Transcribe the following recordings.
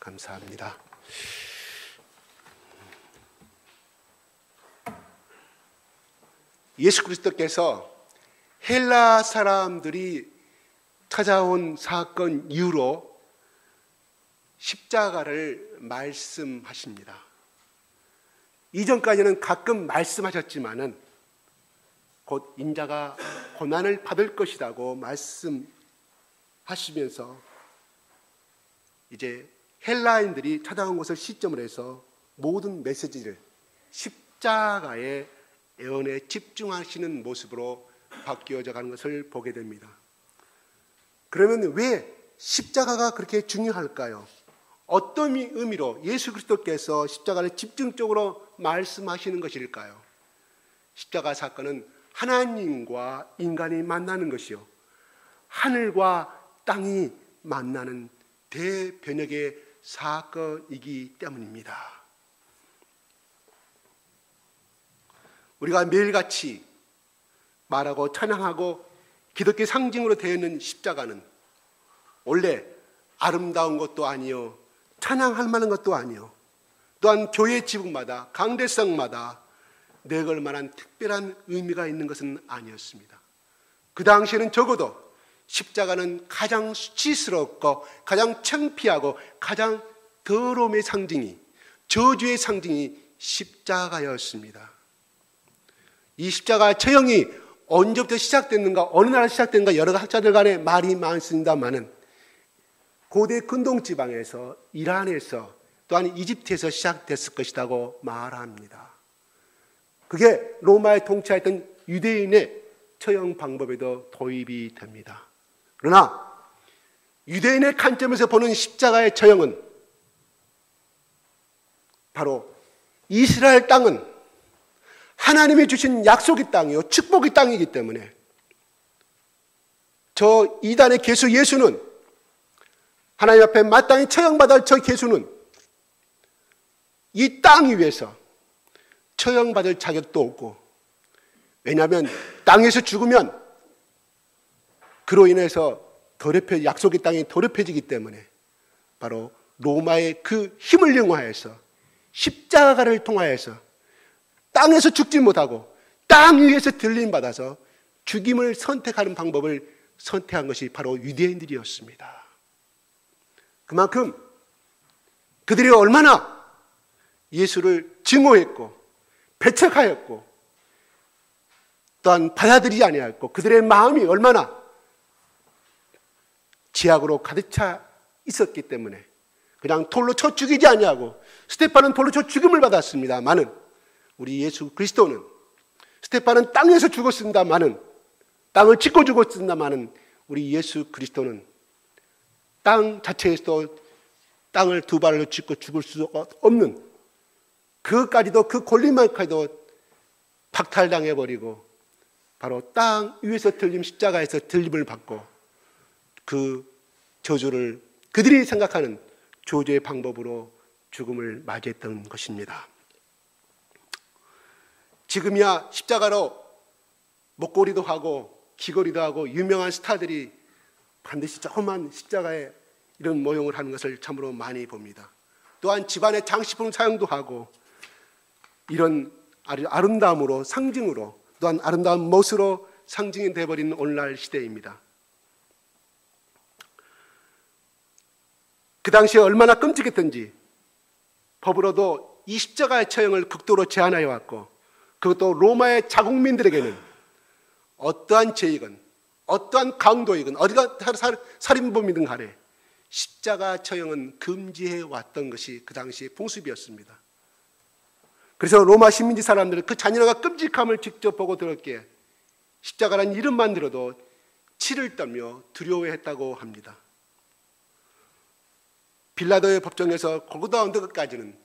감사합니다. 예수 그리스도께서 헬라 사람들이 찾아온 사건 이후로 십자가를 말씀하십니다. 이전까지는 가끔 말씀하셨지만은 곧 인자가 고난을 받을 것이라고 말씀하시면서 이제 헬라인들이 찾아온 것을 시점으로 해서 모든 메시지를 십자가의 애원에 집중하시는 모습으로 바뀌어져 가는 것을 보게 됩니다. 그러면 왜 십자가가 그렇게 중요할까요? 어떤 의미로 예수 그리스도께서 십자가를 집중적으로 말씀하시는 것일까요? 십자가 사건은 하나님과 인간이 만나는 것이요, 하늘과 땅이 만나는 대변혁의 사건이기 때문입니다. 우리가 매일같이 말하고 찬양하고 기독교 상징으로 되어 있는 십자가는 원래 아름다운 것도 아니요, 찬양할 만한 것도 아니요, 또한 교회 지붕마다 강대상마다 내걸 만한 특별한 의미가 있는 것은 아니었습니다. 그 당시에는 적어도 십자가는 가장 수치스럽고 가장 창피하고 가장 더러움의 상징이, 저주의 상징이 십자가였습니다. 이 십자가의 처형이 언제부터 시작됐는가, 어느 나라 시작됐는가 여러 학자들 간에 말이 많습니다만은 고대 근동지방에서, 이란에서, 또한 이집트에서 시작됐을 것이라고 말합니다. 그게 로마에 통치했던 유대인의 처형 방법에도 도입이 됩니다. 그러나 유대인의 관점에서 보는 십자가의 처형은 바로 이스라엘 땅은 하나님이 주신 약속의 땅이요, 축복의 땅이기 때문에 저 이단의 괴수 예수는, 하나님 앞에 마땅히 처형받을 저 괴수는 이 땅 위에서 처형받을 자격도 없고, 왜냐하면 땅에서 죽으면 그로 인해서 약속의 땅이 더럽혀지기 때문에 바로 로마의 그 힘을 이용하여서 십자가를 통하여서 땅에서 죽지 못하고 땅 위에서 들림받아서 죽임을 선택하는 방법을 선택한 것이 바로 유대인들이었습니다. 그만큼 그들이 얼마나 예수를 증오했고 배척하였고 또한 받아들이지 아니하였고, 그들의 마음이 얼마나 지악으로 가득 차 있었기 때문에 그냥 돌로 쳐 죽이지 아니하고, 스데반은 돌로 쳐 죽임을 받았습니다마는 우리 예수 그리스도는, 스데반은 땅에서 죽었습니다마는, 땅을 짚고 죽었습니다마는 우리 예수 그리스도는 땅 자체에서도 땅을 두 발로 짚고 죽을 수 없는, 그것까지도, 그 권리만까지도 박탈당해버리고 바로 땅 위에서 들림, 십자가에서 들림을 받고 그 저주를 그들이 생각하는 저주의 방법으로 죽음을 맞이했던 것입니다. 지금이야 십자가로 목걸이도 하고 귀걸이도 하고 유명한 스타들이 반드시 조그만 십자가에 이런 모형을 하는 것을 참으로 많이 봅니다. 또한 집안의 장식품 사용도 하고 이런 아름다움으로, 상징으로, 또한 아름다운 멋으로 상징이 되어버린 오늘날 시대입니다. 그 당시에 얼마나 끔찍했던지 법으로도 이 십자가의 처형을 극도로 제한하여 왔고, 그것도 로마의 자국민들에게는 어떠한 죄이건 어떠한 강도이건 어디가 살인범이든 간에 십자가 처형은 금지해 왔던 것이 그 당시의 풍습이었습니다. 그래서 로마 식민지 사람들은 그 잔인함과 끔찍함을 직접 보고 들었기에 십자가라는 이름만 들어도 치를 떨며 두려워했다고 합니다. 빌라도의 법정에서 골고다 언덕까지는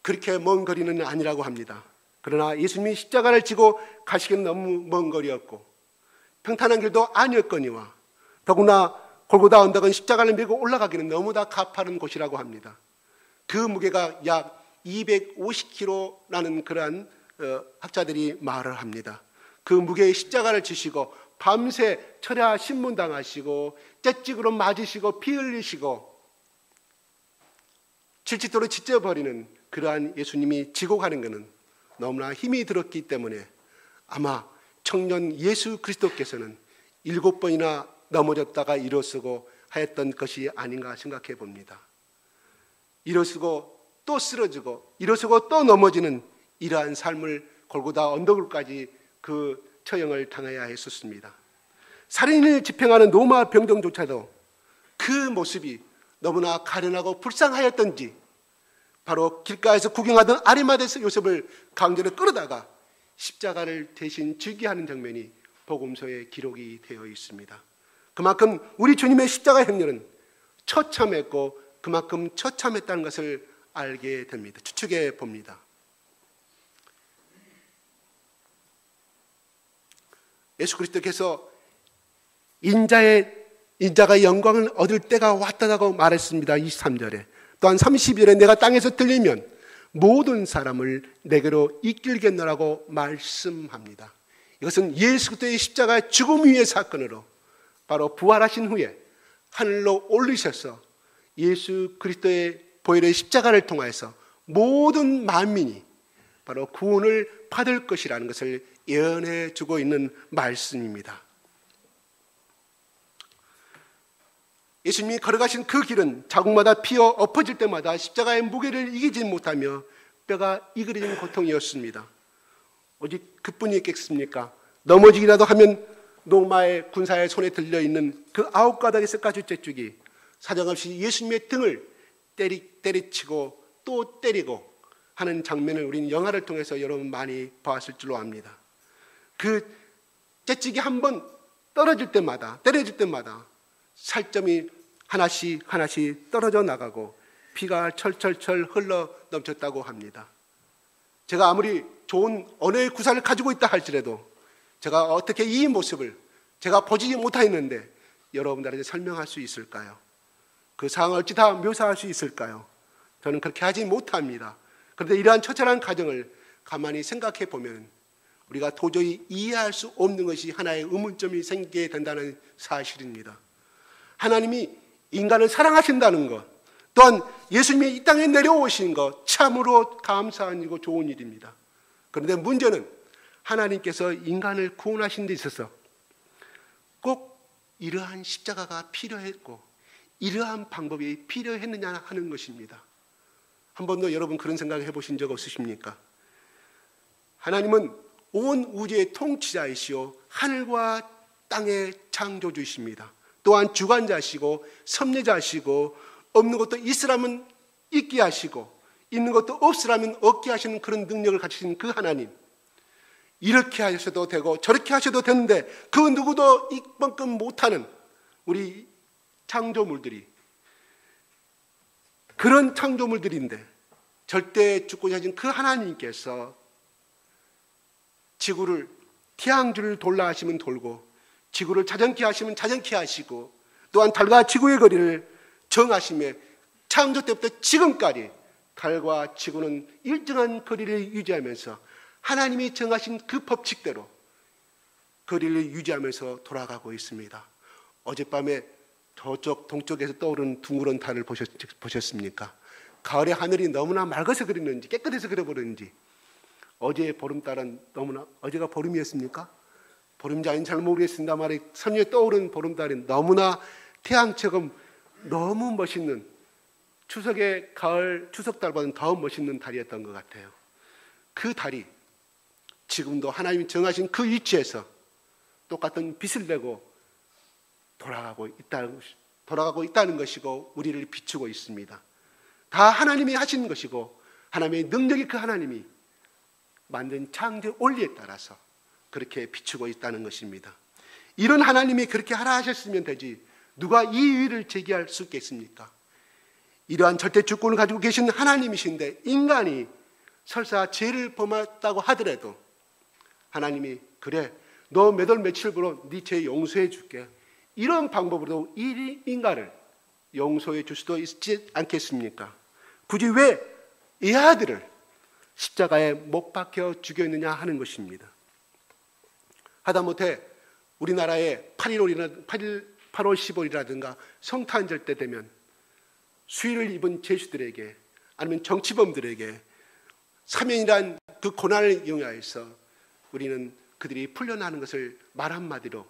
그렇게 먼 거리는 아니라고 합니다. 그러나 예수님이 십자가를 지고 가시기는 너무 먼 거리였고 평탄한 길도 아니었거니와 더구나 골고다 언덕은 십자가를 메고 올라가기는 너무나 가파른 곳이라고 합니다. 그 무게가 약 250kg라는 그러한 학자들이 말을 합니다. 그 무게의 십자가를 지시고 밤새 철야 신문당하시고 째찍으로 맞으시고 피 흘리시고 질직도로 지져버리는 그러한 예수님이 지고 가는 것은 너무나 힘이 들었기 때문에 아마 청년 예수 그리스도께서는 7번이나 넘어졌다가 일어서고 하였던 것이 아닌가 생각해 봅니다. 일어서고 또 쓰러지고 일어서고 또 넘어지는 이러한 삶을 골고다 언덕을까지 그 처형을 당해야 했었습니다. 살인을 집행하는 로마 병정조차도 그 모습이 너무나 가련하고 불쌍하였던지 바로 길가에서 구경하던 아리마대 요셉을 강제로 끌어다가 십자가를 대신 지게 하는 장면이 복음서에 기록이 되어 있습니다. 그만큼 우리 주님의 십자가 행렬은 처참했고 그만큼 처참했다는 것을 알게 됩니다. 추측해 봅니다. 예수 그리스도께서 인자가 영광을 얻을 때가 왔다고 말했습니다. 23절에. 또한 30절에 내가 땅에서 들리면 모든 사람을 내게로 이끌겠노라고 말씀합니다. 이것은 예수 그리스도의 십자가의 죽음 위의 사건으로 바로 부활하신 후에 하늘로 올리셔서 예수 그리스도의 보혈의 십자가를 통하여서 모든 만민이 바로 구원을 받을 것이라는 것을 예언해 주고 있는 말씀입니다. 예수님이 걸어가신 그 길은 자국마다 피어 엎어질 때마다 십자가의 무게를 이기지 못하며 뼈가 이그러진 고통이었습니다. 오직 그뿐이 있겠습니까? 넘어지기라도 하면 로마의 군사의 손에 들려있는 그 9가닥의 가죽재죽이 사정없이 예수님의 등을 때리치고 또 때리고 하는 장면을 우리는 영화를 통해서 여러분 많이 보았을 줄로 압니다. 그 재찍이 한번 떨어질 때마다 때려질 때마다 살점이 하나씩 떨어져 나가고 피가 철철철 흘러 넘쳤다고 합니다. 제가 아무리 좋은 언어의 구사를 가지고 있다 할지라도 제가 어떻게 이 모습을 제가 보지 못하였는데 여러분들에게 설명할 수 있을까요? 그 상황을 어찌 다 묘사할 수 있을까요? 저는 그렇게 하지 못합니다. 그런데 이러한 처절한 과정을 가만히 생각해 보면 우리가 도저히 이해할 수 없는 것이 하나의 의문점이 생기게 된다는 사실입니다. 하나님이 인간을 사랑하신다는 것, 또한 예수님이 이 땅에 내려오신 것 참으로 감사한 일이고 좋은 일입니다. 그런데 문제는 하나님께서 인간을 구원하신 데 있어서 꼭 이러한 십자가가 필요했고 이러한 방법이 필요했느냐 하는 것입니다. 한 번도 여러분 그런 생각 해보신 적 없으십니까? 하나님은 온 우주의 통치자이시오 하늘과 땅의 창조주이십니다. 또한 주관자시고 섭리자시고 없는 것도 있으라면 있게 하시고 있는 것도 없으라면 없게 하시는 그런 능력을 가지신 그 하나님, 이렇게 하셔도 되고 저렇게 하셔도 되는데 그 누구도 이만큼 못하는 우리 창조물들이 그런 창조물들인데 절대 죽고자 하신 그 하나님께서 지구를 태양주를 돌라 하시면 돌고 지구를 자전케 하시면 자전케 하시고 또한 달과 지구의 거리를 정하시며 창조 때부터 지금까지 달과 지구는 일정한 거리를 유지하면서 하나님이 정하신 그 법칙대로 거리를 유지하면서 돌아가고 있습니다. 어젯밤에 저쪽 동쪽에서 떠오르는 둥그런 달을 보셨습니까? 가을의 하늘이 너무나 맑아서 그랬는지 깨끗해서 그려버렸는지 어제의 보름달은 너무나, 어제가 보름이었습니까? 보름인지 아닌지 잘 모르겠습니다. 말이 선위에 떠오르는 보름달이 너무나 태양처럼 너무 멋있는 추석의 가을 추석달보다는 더 멋있는 달이었던 것 같아요. 그 달이 지금도 하나님이 정하신 그 위치에서 똑같은 빛을 내고 돌아가고 있다는 것이고 우리를 비추고 있습니다. 다 하나님이 하신 것이고 하나님의 능력이 그 하나님이 만든 창조 원리에 따라서 그렇게 비추고 있다는 것입니다. 이런 하나님이 그렇게 하라 하셨으면 되지 누가 이의를 제기할 수 있겠습니까? 이러한 절대 주권을 가지고 계신 하나님이신데 인간이 설사 죄를 범했다고 하더라도 하나님이 그래 너 몇 월 며칠부로 네 죄 용서해 줄게 이런 방법으로 이 인간을 용서해 줄 수도 있지 않겠습니까? 굳이 왜 이 아들을 십자가에 못 박혀 죽였느냐 하는 것입니다. 하다못해 우리나라의 8월 15일이라든가 성탄절 때 되면 수의를 입은 제수들에게 아니면 정치범들에게 사면이란 그 고난을 이용하여서 우리는 그들이 풀려나는 것을 말 한마디로,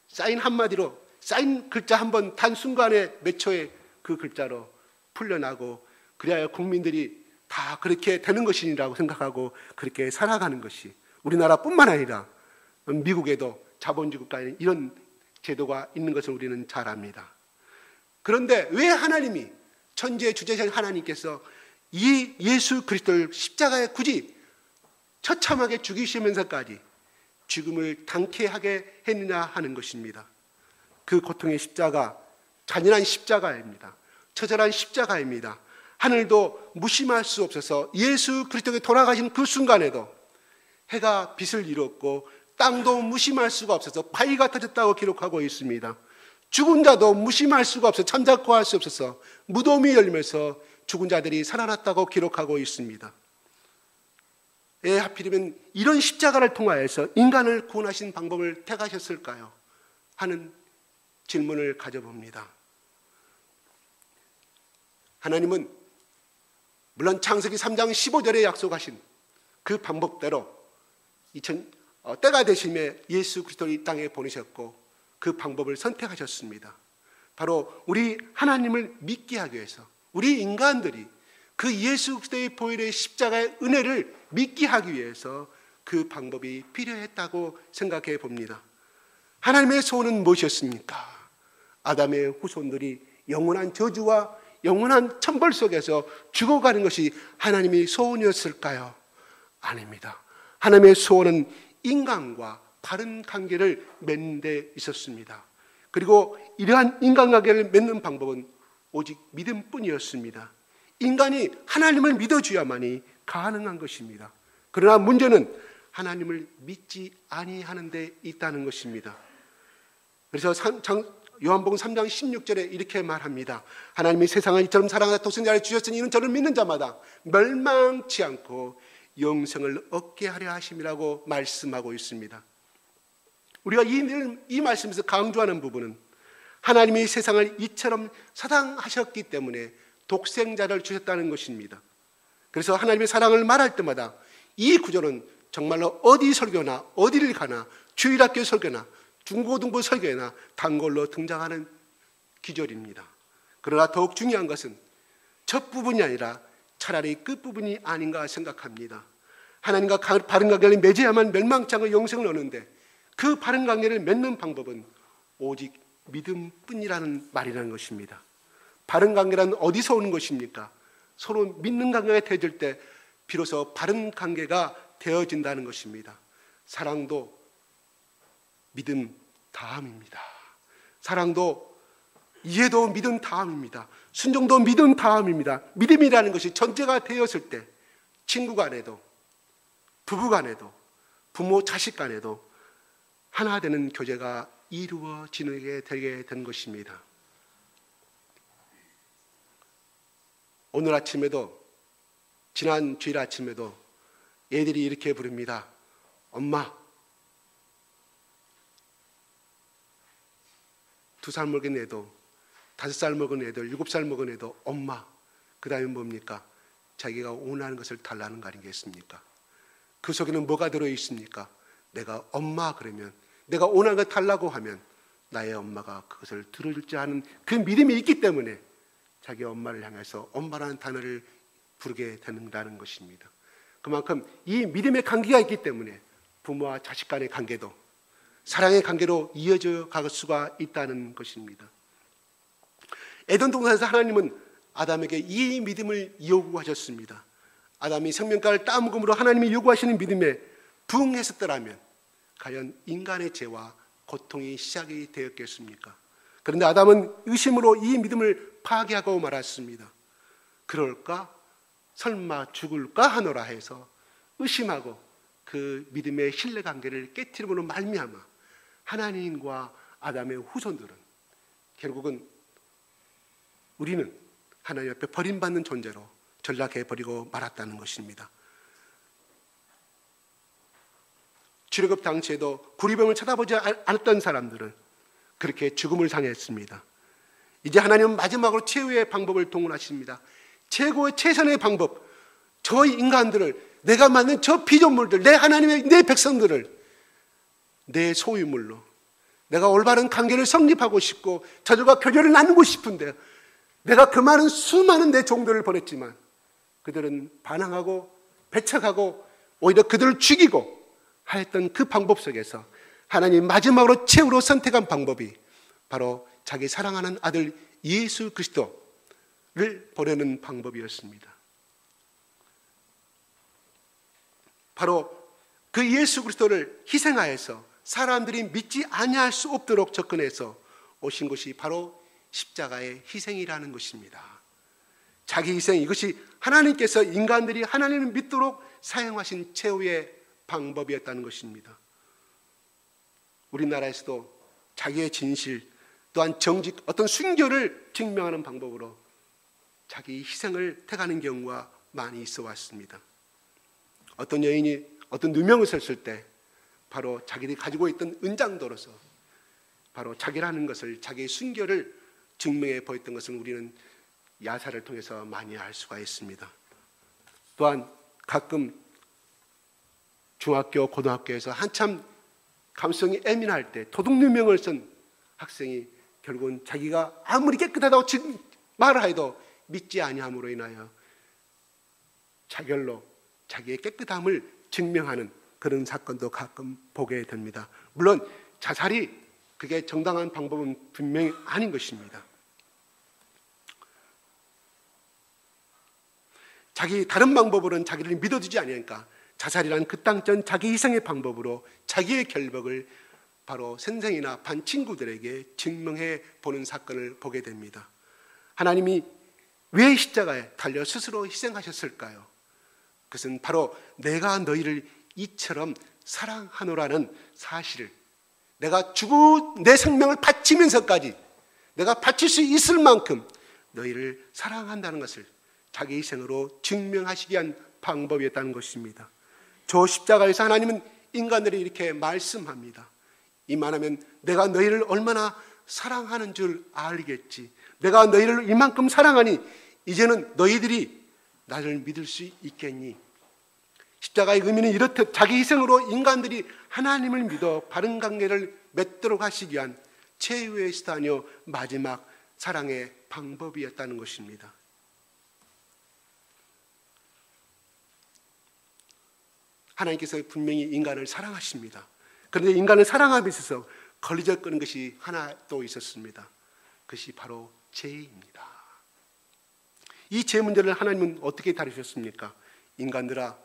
사인 한마디로, 사인 글자 한 번 단순간에 몇 초의 그 글자로 풀려나고, 그래야 국민들이 다 그렇게 되는 것이라고 생각하고 그렇게 살아가는 것이 우리나라뿐만 아니라 미국에도 자본주의 국가에는 이런 제도가 있는 것을 우리는 잘 압니다. 그런데 왜 하나님이, 천지의 주재자 하나님께서 이 예수 그리스도를 십자가에 굳이 처참하게 죽이시면서까지 죽음을 당케 하게 했느냐 하는 것입니다. 그 고통의 십자가, 잔인한 십자가입니다. 처절한 십자가입니다. 하늘도 무심할 수 없어서 예수 그리스도께 돌아가신 그 순간에도 해가 빛을 잃었고 땅도 무심할 수가 없어서 바위가 터졌다고 기록하고 있습니다. 죽은 자도 무심할 수가 없어서, 잠자코 할 수 없어서 무덤이 열리면서 죽은 자들이 살아났다고 기록하고 있습니다. 왜 하필이면 이런 십자가를 통하여서 인간을 구원하신 방법을 택하셨을까요? 하는 질문을 가져봅니다. 하나님은 물론 창세기 3장 15절에 약속하신 그 방법대로 때가 되심에 예수 그리스도를 이 땅에 보내셨고 그 방법을 선택하셨습니다. 바로 우리 하나님을 믿게 하기 위해서, 우리 인간들이 그 예수 그리스도의 보혈의 십자가의 은혜를 믿게 하기 위해서 그 방법이 필요했다고 생각해 봅니다. 하나님의 소원은 무엇이었습니까? 아담의 후손들이 영원한 저주와 영원한 천벌 속에서 죽어가는 것이 하나님의 소원이었을까요? 아닙니다. 하나님의 소원은 인간과 바른 관계를 맺는 데 있었습니다. 그리고 이러한 인간관계를 맺는 방법은 오직 믿음뿐이었습니다. 인간이 하나님을 믿어줘야만이 가능한 것입니다. 그러나 문제는 하나님을 믿지 아니하는 데 있다는 것입니다. 그래서 요한복음 3장 16절에 이렇게 말합니다. 하나님이 세상을 이처럼 사랑하사 독생자를 주셨으니 이는 저를 믿는 자마다 멸망치 않고 영생을 얻게 하려 하심이라고 말씀하고 있습니다. 우리가 이 말씀에서 강조하는 부분은 하나님이 세상을 이처럼 사랑하셨기 때문에 독생자를 주셨다는 것입니다. 그래서 하나님의 사랑을 말할 때마다 이 구절은 정말로 어디 설교나 어디를 가나 주일학교 설교나 중고등부 설교나 단골로 등장하는 기절입니다. 그러나 더욱 중요한 것은 첫 부분이 아니라 차라리 끝부분이 아닌가 생각합니다. 하나님과 바른 관계를 맺어야만 멸망치 않고 영생을 얻는데 그 바른 관계를 맺는 방법은 오직 믿음뿐이라는 말이라는 것입니다. 바른 관계란 어디서 오는 것입니까? 서로 믿는 관계가 되어질 때 비로소 바른 관계가 되어진다는 것입니다. 사랑도 믿음 다음입니다. 사랑도 이해도 믿음 다음입니다. 순종도 믿음 다음입니다. 믿음이라는 것이 전제가 되었을 때 친구 간에도 부부 간에도 부모 자식 간에도 하나 되는 교제가 이루어지게 되게 된 것입니다. 오늘 아침에도, 지난 주일 아침에도 애들이 이렇게 부릅니다. 엄마. 2살 먹은 애도, 5살 먹은 애들, 7살 먹은 애도 엄마. 그 다음에 뭡니까? 자기가 원하는 것을 달라는 거 아니겠습니까? 그 속에는 뭐가 들어있습니까? 내가 엄마 그러면, 내가 원하는 걸 달라고 하면 나의 엄마가 그것을 들어줄지 하는 그 믿음이 있기 때문에 자기 엄마를 향해서 엄마라는 단어를 부르게 되는다는 것입니다. 그만큼 이 믿음의 관계가 있기 때문에 부모와 자식 간의 관계도 사랑의 관계로 이어져 갈 수가 있다는 것입니다. 에덴 동산에서 하나님은 아담에게 이 믿음을 요구하셨습니다. 아담이 생명과를 따먹음으로 하나님이 요구하시는 믿음에 부응했었더라면 과연 인간의 죄와 고통이 시작이 되었겠습니까? 그런데 아담은 의심으로 이 믿음을 파괴하고 말았습니다. 그럴까? 설마 죽을까 하노라 해서 의심하고 그 믿음의 신뢰관계를 깨트림으로 말미암아 하나님과 아담의 후손들은 결국은 우리는 하나님 앞에 버림받는 존재로 전락해버리고 말았다는 것입니다. 출애굽 당시에도 구리병을 쳐다보지 않았던 사람들은 그렇게 죽음을 당했습니다. 이제 하나님은 마지막으로 최후의 방법을 동원하십니다. 최고의 최선의 방법, 저 인간들을, 내가 만든 저 피조물들, 내 하나님의 내 백성들을 내 소유물로, 내가 올바른 관계를 성립하고 싶고 저들과 교제를 나누고 싶은데 내가 그 많은 수많은 내 종들을 보냈지만 그들은 반항하고 배척하고 오히려 그들을 죽이고 하였던 그 방법 속에서 하나님 마지막으로 최후로 선택한 방법이 바로 자기 사랑하는 아들 예수 그리스도를 보내는 방법이었습니다. 바로 그 예수 그리스도를 희생하여서 사람들이 믿지 아니할 수 없도록 접근해서 오신 것이 바로 십자가의 희생이라는 것입니다. 자기 희생, 이것이 하나님께서 인간들이 하나님을 믿도록 사용하신 최후의 방법이었다는 것입니다. 우리나라에서도 자기의 진실 또한 정직, 어떤 순교를 증명하는 방법으로 자기 희생을 택하는 경우가 많이 있어 왔습니다. 어떤 여인이 어떤 누명을 썼을 때 바로 자기들이 가지고 있던 은장도로서 바로 자기라는 것을, 자기의 순교를 증명해 보였던 것을 우리는 야사를 통해서 많이 알 수가 있습니다. 또한 가끔 중학교, 고등학교에서 한참 감성이 예민할 때 도둑 누명을 쓴 학생이 결국은 자기가 아무리 깨끗하다고 말을 해도 믿지 아니함으로 인하여 자결로 자기의 깨끗함을 증명하는 그런 사건도 가끔 보게 됩니다. 물론 자살이 그게 정당한 방법은 분명히 아닌 것입니다. 다른 방법으로는 자기를 믿어주지 않으니까 자살이라는 그 땅전 자기 희생의 방법으로 자기의 결박을 바로 선생이나 반 친구들에게 증명해 보는 사건을 보게 됩니다. 하나님이 왜 십자가에 달려 스스로 희생하셨을까요? 그것은 바로 내가 너희를 이처럼 사랑하노라는 사실을, 내가 주고 내 생명을 바치면서까지 내가 바칠 수 있을 만큼 너희를 사랑한다는 것을 자기 희생으로 증명하시기 위한 방법이었다는 것입니다. 저 십자가에서 하나님은 인간들이 이렇게 말씀합니다. 이만하면 내가 너희를 얼마나 사랑하는 줄 알겠지. 내가 너희를 이만큼 사랑하니 이제는 너희들이 나를 믿을 수 있겠니? 십자가의 의미는 이렇듯 자기 희생으로 인간들이 하나님을 믿어 바른 관계를 맺도록 하시기 위한 최후의 수단이요 마지막 사랑의 방법이었다는 것입니다. 하나님께서 분명히 인간을 사랑하십니다. 그런데 인간을 사랑함에 있어서 걸리적거리는 것이 하나 또 있었습니다. 그것이 바로 죄입니다. 이 죄 문제를 하나님은 어떻게 다루셨습니까? 인간들아,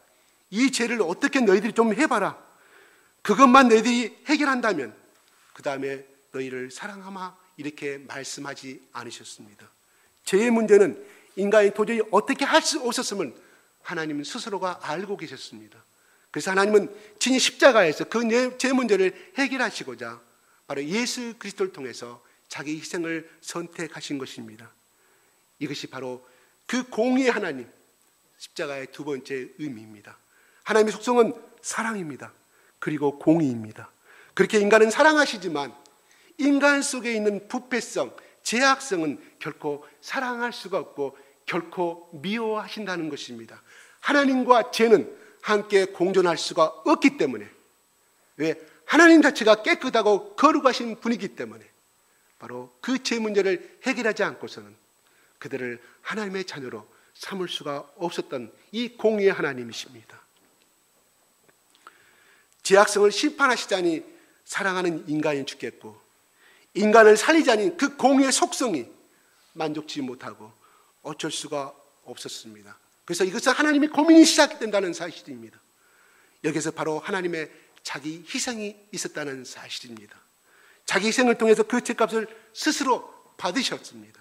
이 죄를 어떻게 너희들이 좀 해봐라. 그것만 너희들이 해결한다면 그 다음에 너희를 사랑하마, 이렇게 말씀하지 않으셨습니다. 죄의 문제는 인간이 도저히 어떻게 할 수 없었음을 하나님은 스스로가 알고 계셨습니다. 그래서 하나님은 친히 십자가에서 그 죄 문제를 해결하시고자 바로 예수 그리스도를 통해서 자기 희생을 선택하신 것입니다. 이것이 바로 그 공의의 하나님, 십자가의 두 번째 의미입니다. 하나님의 속성은 사랑입니다. 그리고 공의입니다. 그렇게 인간은 사랑하시지만 인간 속에 있는 부패성, 죄악성은 결코 사랑할 수가 없고 결코 미워하신다는 것입니다. 하나님과 죄는 함께 공존할 수가 없기 때문에, 왜? 하나님 자체가 깨끗하고 거룩하신 분이기 때문에 바로 그 죄 문제를 해결하지 않고서는 그들을 하나님의 자녀로 삼을 수가 없었던 이 공의의 하나님이십니다. 죄악성을 심판하시자니 사랑하는 인간이 죽겠고, 인간을 살리자니 그 공의의 속성이 만족지 못하고 어쩔 수가 없었습니다. 그래서 이것은 하나님의 고민이 시작된다는 사실입니다. 여기서 바로 하나님의 자기 희생이 있었다는 사실입니다. 자기 희생을 통해서 그 죄값을 스스로 받으셨습니다.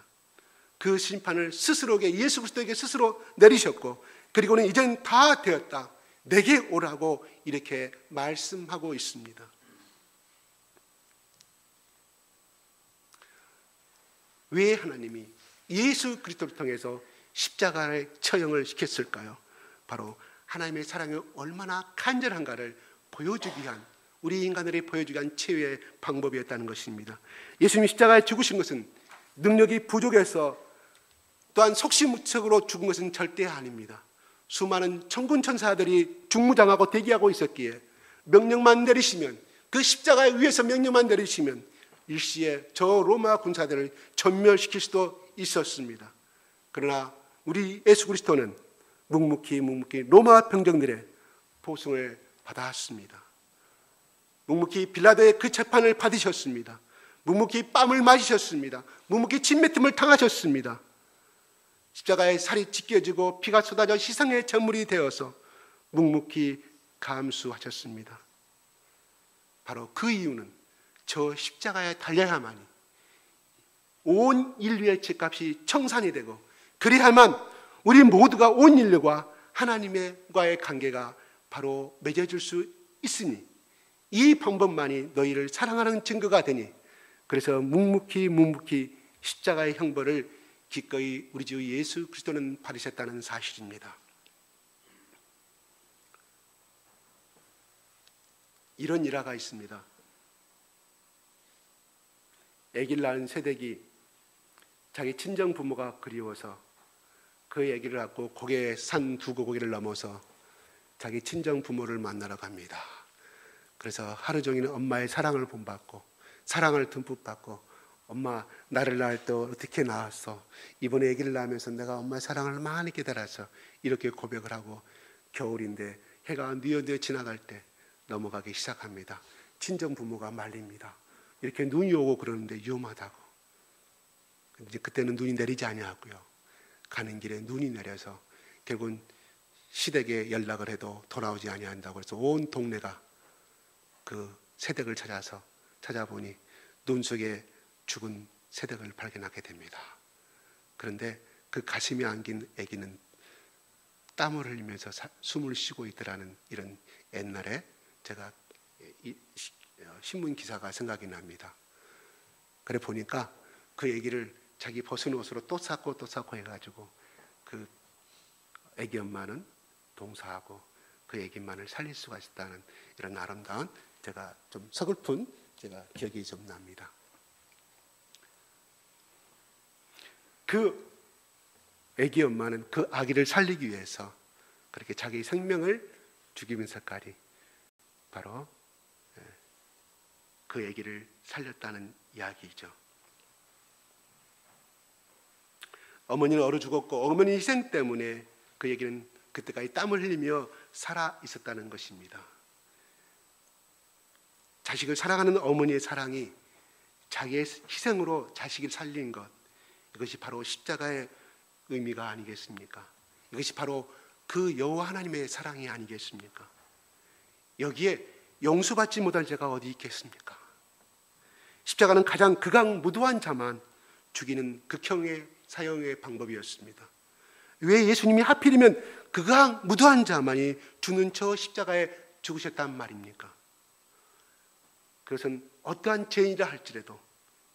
그 심판을 스스로에게, 예수 그리스도에게 스스로 내리셨고, 그리고는 이젠 다 되었다, 내게 오라고 이렇게 말씀하고 있습니다. 왜 하나님이 예수 그리스도를 통해서 십자가의 처형을 시켰을까요? 바로 하나님의 사랑이 얼마나 간절한가를 보여주기 위한, 우리 인간들이 보여주기 위한 최후의 방법이었다는 것입니다. 예수님이 십자가에 죽으신 것은 능력이 부족해서 또한 속시무책으로 죽은 것은 절대 아닙니다. 수많은 천군 천사들이 중무장하고 대기하고 있었기에 명령만 내리시면, 그 십자가에 위에서 명령만 내리시면 일시에 저 로마 군사들을 전멸시킬 수도 있었습니다. 그러나 우리 예수 그리스도는 묵묵히 로마 병정들의 보응을 받았습니다. 묵묵히 빌라도의 그 재판을 받으셨습니다. 묵묵히 뺨을 맞으셨습니다. 묵묵히 침뱉음을 당하셨습니다. 십자가에 살이 찢겨지고 피가 쏟아져 희생의 제물이 되어서 묵묵히 감수하셨습니다. 바로 그 이유는 저 십자가에 달려야만이 온 인류의 죄값이 청산이 되고, 그리야만 우리 모두가 온 인류가 하나님과의 관계가 바로 맺어질 수 있으니, 이 방법만이 너희를 사랑하는 증거가 되니, 그래서 묵묵히 십자가의 형벌을 기꺼이 우리 주 예수 그리스도는 받으셨다는 사실입니다. 이런 일화가 있습니다. 아기를 낳은 새댁이 자기 친정 부모가 그리워서 그 아기를 갖고 고개에 산 두 고개를 넘어서 자기 친정 부모를 만나러 갑니다. 그래서 하루 종일 엄마의 사랑을 본받고, 사랑을 듬뿍 받고, 엄마 나를 낳을 때 어떻게 낳았어? 이번에 아기를 낳으면서 내가 엄마의 사랑을 많이 깨달아서 이렇게 고백을 하고, 겨울인데 해가 뉘어뉘어 지나갈 때 넘어가기 시작합니다. 친정 부모가 말립니다. 이렇게 눈이 오고 그러는데 위험하다고. 이제 그때는 눈이 내리지 아니하고요. 가는 길에 눈이 내려서 결국은 시댁에 연락을 해도 돌아오지 아니한다고 해서 온 동네가 그 새댁을 찾아보니 눈 속에 죽은 새댁을 발견하게 됩니다. 그런데 그 가슴에 안긴 아기는 땀을 흘리면서 숨을 쉬고 있더라는, 이런 옛날에 제가 신문 기사가 생각이 납니다. 그래 보니까 그 아기를 자기 벗은 옷으로 또 싸고 해가지고 그 아기 엄마는 동사하고 그 아기만을 살릴 수가 있다는 이런 아름다운, 제가 좀 서글픈 기억이 좀 납니다. 그 아기 엄마는 그 아기를 살리기 위해서 그렇게 자기 생명을 죽이면서까지 바로 그 아기를 살렸다는 이야기죠. 어머니는 얼어 죽었고, 어머니 희생 때문에 그 아기는 그때까지 땀을 흘리며 살아 있었다는 것입니다. 자식을 사랑하는 어머니의 사랑이 자기의 희생으로 자식을 살린 것, 이것이 바로 십자가의 의미가 아니겠습니까? 이것이 바로 그 여호와 하나님의 사랑이 아니겠습니까? 여기에 용서받지 못할 죄가 어디 있겠습니까? 십자가는 가장 극악무도한 자만 죽이는 극형의 사형의 방법이었습니다. 왜 예수님이 하필이면 극악무도한 자만이 죽는 저 십자가에 죽으셨단 말입니까? 그것은 어떠한 죄인이라 할지라도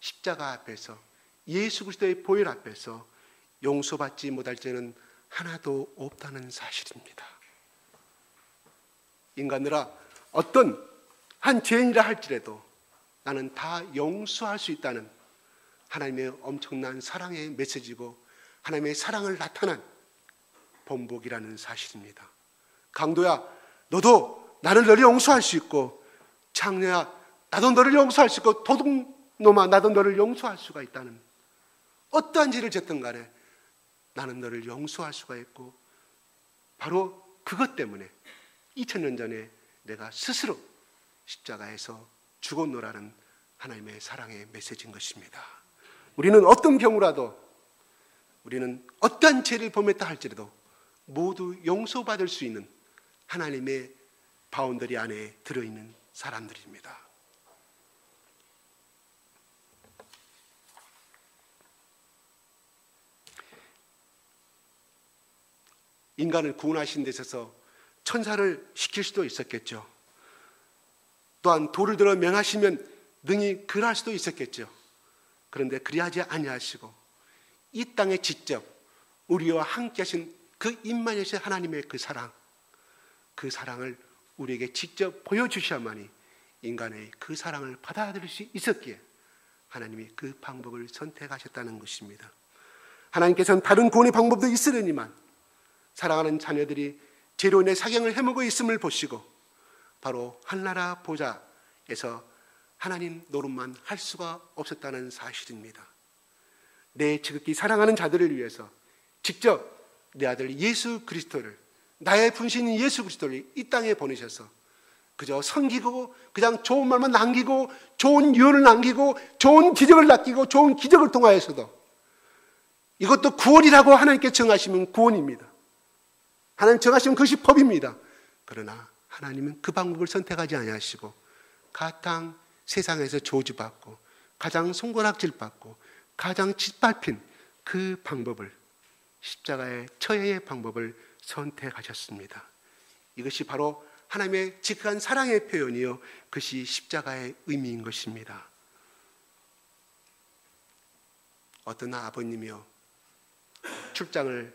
십자가 앞에서, 예수 그리스도의 보혈 앞에서 용서받지 못할 죄는 하나도 없다는 사실입니다. 인간들아, 어떤 한 죄인이라 할지라도 나는 다 용서할 수 있다는 하나님의 엄청난 사랑의 메시지고, 하나님의 사랑을 나타난 본복이라는 사실입니다. 강도야, 너도 나를 용서할 수 있고, 창녀야, 나도 너를 용서할 수 있고, 도둑놈아, 나도 너를 용서할 수가 있다는, 어떠한 죄를 짓든 간에 나는 너를 용서할 수가 있고, 바로 그것 때문에 2000년 전에 내가 스스로 십자가에서 죽었노라는 하나님의 사랑의 메시지인 것입니다. 우리는 어떤 경우라도, 우리는 어떠한 죄를 범했다 할지라도 모두 용서받을 수 있는 하나님의 바운더리 안에 들어있는 사람들입니다. 인간을 구원하신 데 있어서 천사를 시킬 수도 있었겠죠. 또한 돌을 들어 명하시면 능히 그할 수도 있었겠죠. 그런데 그리하지 아니하시고 이 땅에 직접 우리와 함께 하신 그 임마누엘 하나님의 그 사랑을 우리에게 직접 보여주셔야만이 인간의 그 사랑을 받아들일 수 있었기에 하나님이 그 방법을 선택하셨다는 것입니다. 하나님께서는 다른 구원의 방법도 있으려니만 사랑하는 자녀들이 죄로 인해 사경을 해먹어 있음을 보시고 바로 한나라 보좌에서 하나님 노릇만 할 수가 없었다는 사실입니다. 내 지극히 사랑하는 자들을 위해서 직접 내 아들 예수 그리스도를, 나의 분신인 예수 그리스도를 이 땅에 보내셔서 그저 섬기고 그냥 좋은 말만 남기고 좋은 유언을 남기고 좋은 기적을 남기고 좋은 기적을 통하여서도 이것도 구원이라고 하나님께 정하시면 구원입니다. 하나님 정하시면 그것이 법입니다. 그러나 하나님은 그 방법을 선택하지 아니하시고 가장 세상에서 저주받고 가장 손가락질받고 가장 짓밟힌 그 방법을, 십자가의 처해의 방법을 선택하셨습니다. 이것이 바로 하나님의 지극한 사랑의 표현이요, 그것이 십자가의 의미인 것입니다. 어떤 아버님이요, 출장을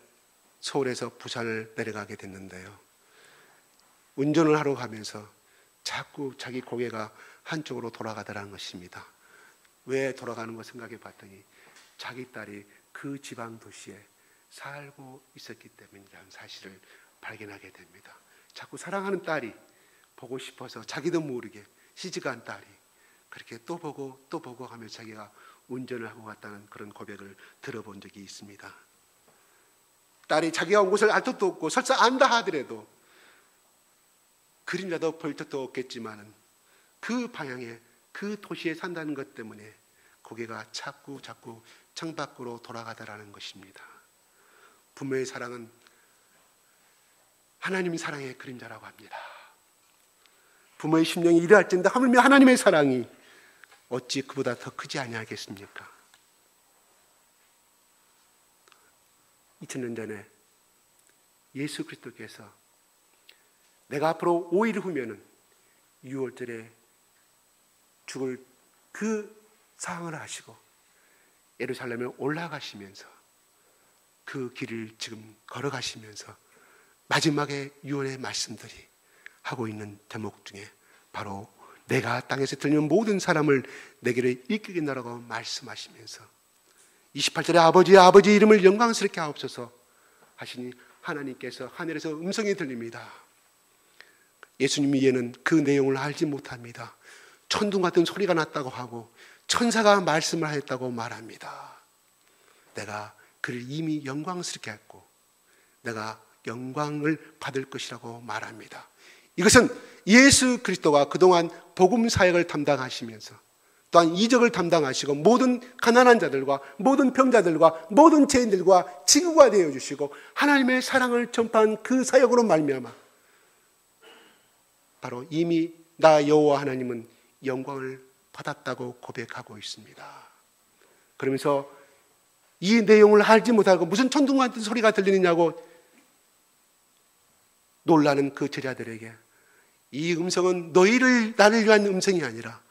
서울에서 부산을 내려가게 됐는데요, 운전을 하러 가면서 자꾸 자기 고개가 한쪽으로 돌아가더라는 것입니다. 왜 돌아가는 거 생각해 봤더니 자기 딸이 그 지방 도시에 살고 있었기 때문이라는 사실을 발견하게 됩니다. 자꾸 사랑하는 딸이 보고 싶어서 자기도 모르게 시집간 딸이 그렇게 또 보고 하며 자기가 운전을 하고 갔다는 그런 고백을 들어본 적이 있습니다. 딸이 자기가 온 곳을 알 것도 없고 설사 안다 하더라도 그림자도 볼 것도 없겠지만 그 방향에 그 도시에 산다는 것 때문에 고개가 자꾸 창밖으로 돌아가더라는 것입니다. 부모의 사랑은 하나님의 사랑의 그림자라고 합니다. 부모의 심령이 이러할진데 하물며 하나님의 사랑이 어찌 그보다 더 크지 아니하겠습니까? 2000년 전에 예수 그리스도께서 내가 앞으로 5일 후면은 6월절에 죽을 그 상황을 하시고 예루살렘에 올라가시면서 그 길을 지금 걸어가시면서 마지막에 유언의 말씀들이 하고 있는 대목 중에 바로 내가 땅에서 들리는 모든 사람을 내게로 이끌겠노라고 말씀하시면서 28절에 아버지 이름을 영광스럽게 하옵소서 하시니 하나님께서 하늘에서 음성이 들립니다. 예수님이 이해는 그 내용을 알지 못합니다. 천둥 같은 소리가 났다고 하고 천사가 말씀을 하였다고 말합니다. 내가 그를 이미 영광스럽게 했고 내가 영광을 받을 것이라고 말합니다. 이것은 예수 그리스도가 그동안 복음 사역을 담당하시면서 또한 이적을 담당하시고 모든 가난한 자들과 모든 병자들과 모든 죄인들과 지구가 되어주시고 하나님의 사랑을 전파한 그 사역으로 말미암아 바로 이미 나 여호와 하나님은 영광을 받았다고 고백하고 있습니다. 그러면서 이 내용을 알지 못하고 무슨 천둥 같은 소리가 들리느냐고 놀라는 그 제자들에게 이 음성은 나를 위한 음성이 아니라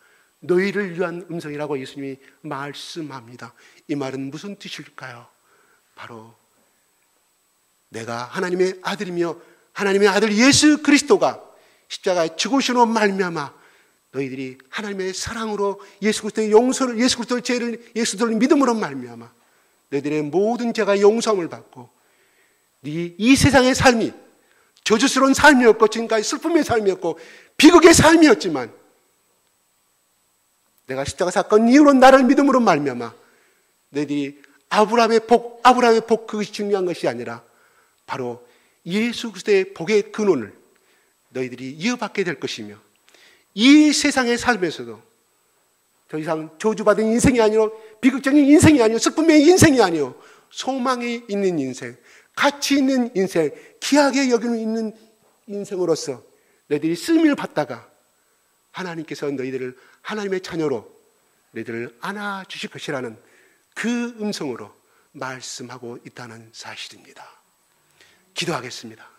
너희를 위한 음성이라고 예수님이 말씀합니다. 이 말은 무슨 뜻일까요? 바로 내가 하나님의 아들이며 하나님의 아들 예수 그리스도가 십자가에 죽으심으로 말미암아 너희들이 하나님의 사랑으로 예수 그리스도의 용서를, 예수 그리스도의 죄를, 예수 그리스도를 믿음으로 말미암아 너희들의 모든 죄가 용서함을 받고 이 세상의 삶이 저주스러운 삶이었고 지금까지 슬픔의 삶이었고 비극의 삶이었지만 내가 십자가 사건 이후로 나를 믿음으로 말미암아 너희들이 아브라함의 복 그것이 중요한 것이 아니라 바로 예수 그리스도의 복의 근원을 너희들이 이어받게 될 것이며 이 세상의 삶에서도 더 이상 저주받은 인생이 아니요 비극적인 인생이 아니요 슬픔의 인생이 아니요 소망이 있는 인생, 가치 있는 인생, 귀하게 여기는 있는 인생으로서 너희들이 쓰임을 받다가 하나님께서 너희들을 하나님의 자녀로 너희들을 안아주실 것이라는 그 음성으로 말씀하고 있다는 사실입니다. 기도하겠습니다.